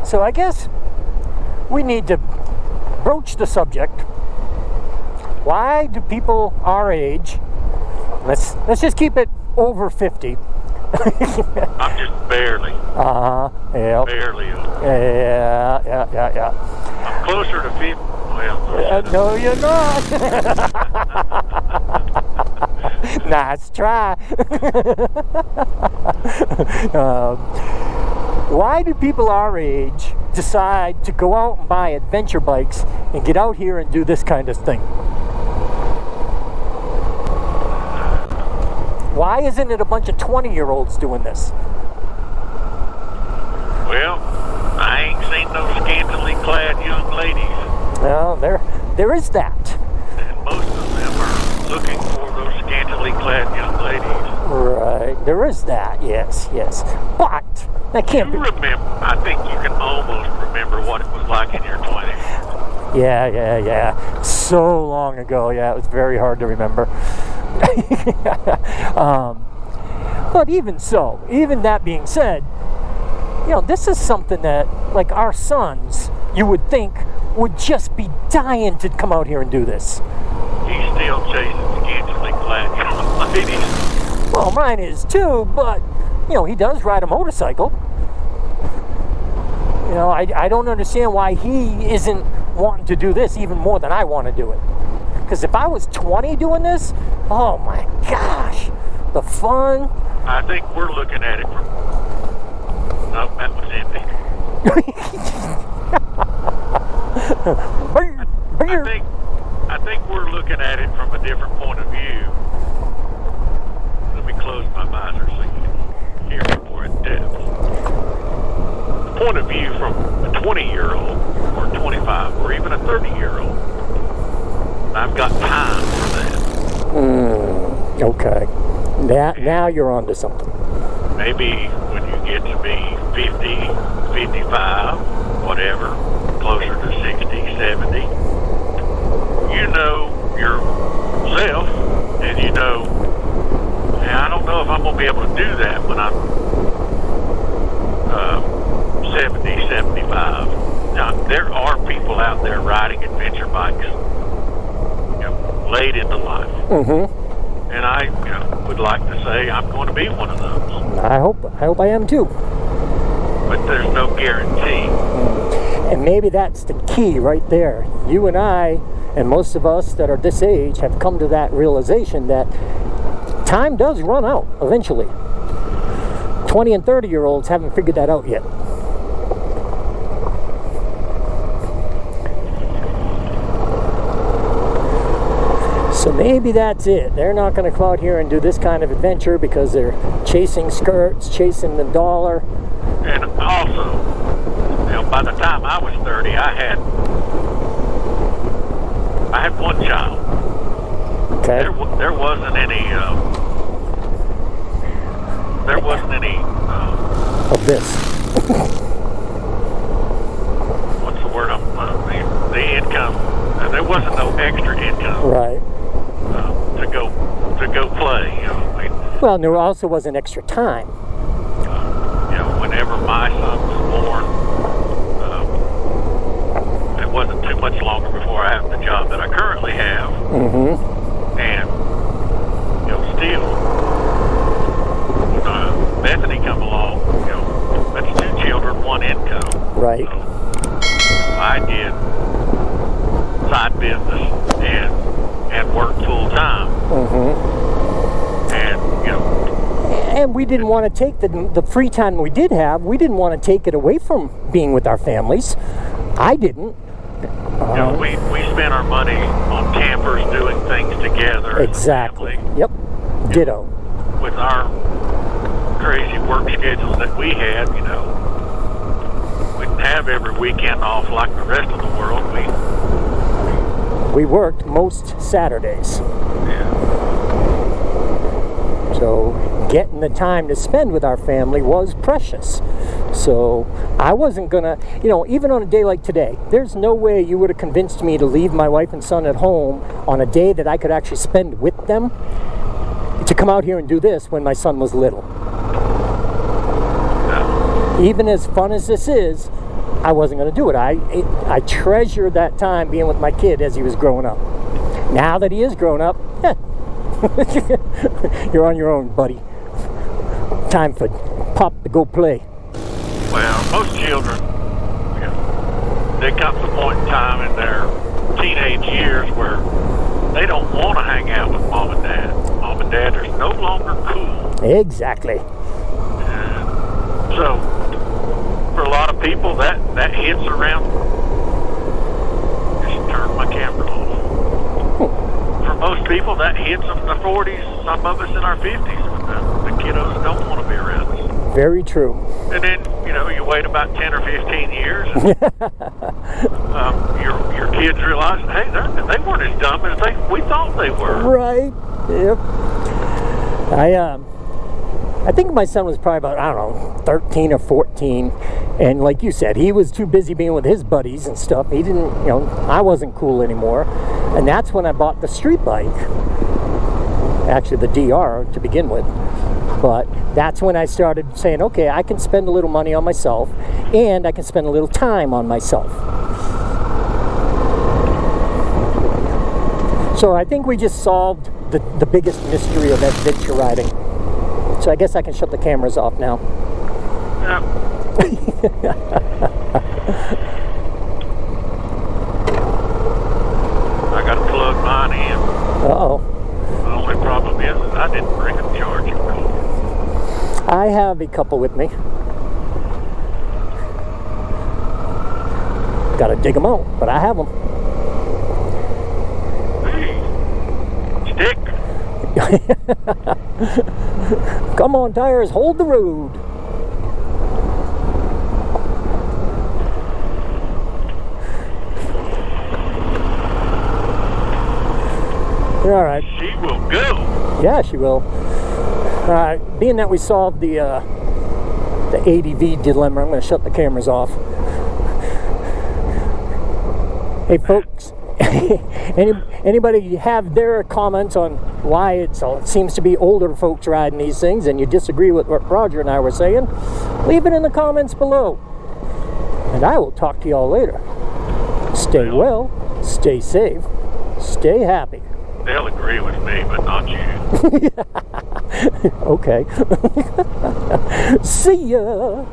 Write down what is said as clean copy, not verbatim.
So I guess we need to broach the subject. Why do people our age, let's just keep it over 50. I'm just barely. Yeah. Barely. Yeah. I'm closer to 50. Well, no, you're not. Nice try. Why do people our age decide to go out and buy adventure bikes and get out here and do this kind of thing? Why isn't it a bunch of 20-year-olds doing this? Well, I ain't seen no scantily clad young ladies. Well, there is that. And most of them are looking for those scantily clad young ladies. Right, there is that, yes. But that can't be... I think you can almost remember what it was like in your 20s. Yeah. So long ago, yeah, it was very hard to remember. But even so, even that being said, this is something that, like, our sons, you would think, would just be dying to come out here and do this. He's still chasing scantily clad young ladies. Well, mine is too, but, he does ride a motorcycle. I don't understand why he isn't wanting to do this even more than I want to do it. Because if I was 20 doing this, oh my gosh, the fun. I think we're looking at it from... No, that was empty. I think we're looking at it from a different point of view. Let me close my visor so you can hear me more in depth. The point of view from a 20-year-old or 25 or even a 30-year-old. I've got time for that. Okay. Now you're onto something. Maybe when you get to be 50, 55, whatever, closer to 60, 70, you know yourself, and I don't know if I'm going to be able to do that when I'm 70, 75. Now, there are people out there riding adventure bikes late into life. Mm-hmm. And I would like to say I'm going to be one of those. I hope I am too. But there's no guarantee. And maybe that's the key right there. You and I, and most of us that are this age, have come to that realization that time does run out eventually. 20 and 30-year-olds haven't figured that out yet. So maybe that's it. They're not going to come out here and do this kind of adventure because they're chasing skirts, chasing the dollar. And also, by the time I was 30, I had one child. Okay. There wasn't any of this. What's the word? The income. There wasn't no extra income. Right. To go play, Well, and there also wasn't extra time. Whenever my son was born, it wasn't too much longer before I had the job that I currently have. Mm-hmm. And still, when Bethany come along, that's 2 children, 1 income. Right. So I did side business and worked full time. Mm-hmm. And we didn't want to take the free time we did have. We didn't want to take it away from being with our families. I didn't. We spent our money on campers, doing things together. Exactly. Yep. Ditto. With our crazy work schedules that we had, we didn't have every weekend off like the rest of the world. We worked most Saturdays. Yeah. So getting the time to spend with our family was precious. So I wasn't gonna, even on a day like today, there's no way you would have convinced me to leave my wife and son at home on a day that I could actually spend with them to come out here and do this when my son was little. even as fun as this is, I wasn't going to do it. I treasured that time being with my kid as he was growing up. Now that he is grown up, you're on your own, buddy. Time for Pop to go play. Well, most children, they come to a point in time in their teenage years where they don't want to hang out with mom and dad. Mom and dad are no longer cool. Exactly. So, for a lot of people, that hits around. Just turn my camera off. For most people, that hits them in the 40s. Some of us in our 50s. The kiddos don't want to be around us. Very true. And then, you wait about 10 or 15 years, and your kids realize, hey, they weren't as dumb as we thought they were. Right. Yep. I think my son was probably about, I don't know, 13 or 14. And like you said, he was too busy being with his buddies and stuff. He didn't, I wasn't cool anymore. And that's when I bought the street bike. Actually, the DR to begin with. But that's when I started saying, okay, I can spend a little money on myself, and I can spend a little time on myself. So I think we just solved the biggest mystery of adventure riding. So I guess I can shut the cameras off now. Yeah. I got to plug mine in. Uh-oh. The only problem is I didn't bring a charging cord. I have a couple with me. Gotta dig them out, but I have them. Hey, stick. Come on, tires, hold the road. All right. She will go. Yeah, she will. Being that we solved the ADV dilemma, I'm going to shut the cameras off. Hey, folks, anybody have their comments on why it seems to be older folks riding these things, and you disagree with what Roger and I were saying? Leave it in the comments below, and I will talk to y'all later. Stay well, stay safe, stay happy. They'll agree with me, but not you. Okay. See ya.